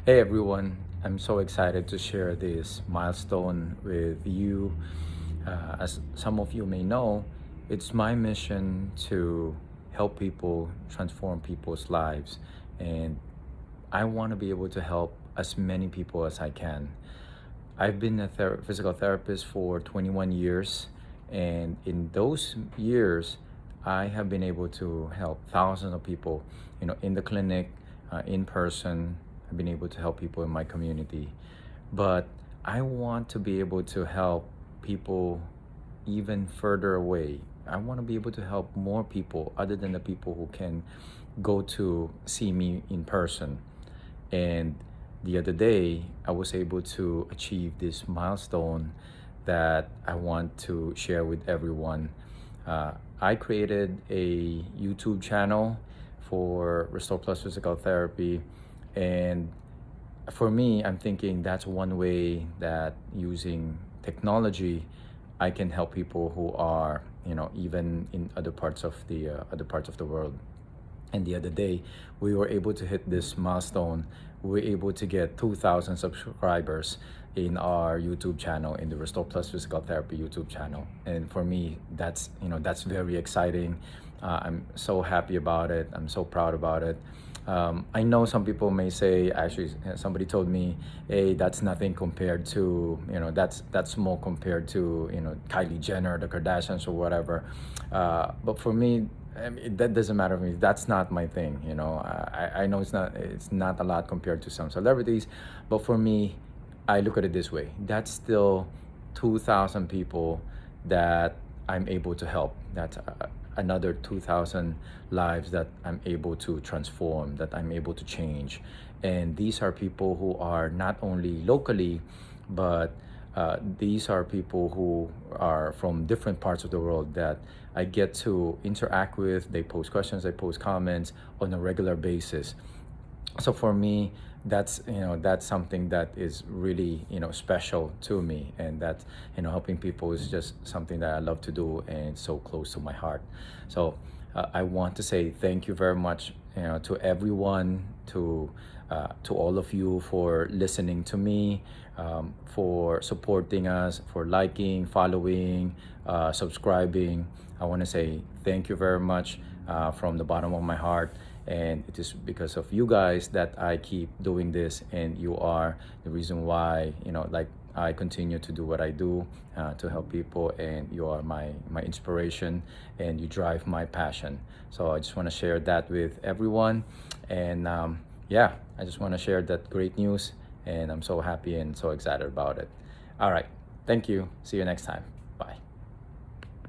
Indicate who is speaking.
Speaker 1: Hey everyone, I'm so excited to share this milestone with you. As some of you may know, it's my mission to help people transform people's lives, and I want to be able to help as many people as I can. I've been a physical therapist for 21 years, and in those years, I have been able to help thousands of people, in the clinic, in person. I've been able to help people in my community. But I want to be able to help people even further away. I want to be able to help more people other than the people who can go to see me in person. And the other day, I was able to achieve this milestone that I want to share with everyone. I created a YouTube channel for Restore Plus Physical Therapy. And for me, I'm thinking that's one way that using technology, I can help people who are, even in other parts of the world. And the other day, we were able to hit this milestone. We were able to get 2,000 subscribers in our YouTube channel, in the Restore Plus Physical Therapy YouTube channel. And for me, that's very exciting. I'm so happy about it. I'm so proud about it. I know some people may say, actually, somebody told me, "Hey, that's nothing compared to, that's small compared to, Kylie Jenner, the Kardashians, or whatever." But for me, I mean, that doesn't matter for me. That's not my thing. I know it's not a lot compared to some celebrities, but for me, I look at it this way. That's still 2,000 people that I'm able to help. That's another 2,000 lives that I'm able to transform, that I'm able to change. And these are people who are not only locally, but these are people who are from different parts of the world that I get to interact with. They post questions, they post comments on a regular basis. So for me, that's something that is really special to me, and that helping people is just something that I love to do and so close to my heart. So I want to say thank you very much, to everyone, to all of you for listening to me, for supporting us, for liking, following, subscribing. I want to say thank you very much, from the bottom of my heart. And it is because of you guys that I keep doing this, and you are the reason why, like, I continue to do what I do, to help people, and you are my inspiration, and you drive my passion. So I just want to share that with everyone. And yeah, I just want to share that great news, and I'm so happy and so excited about it. All right, thank you. See you next time.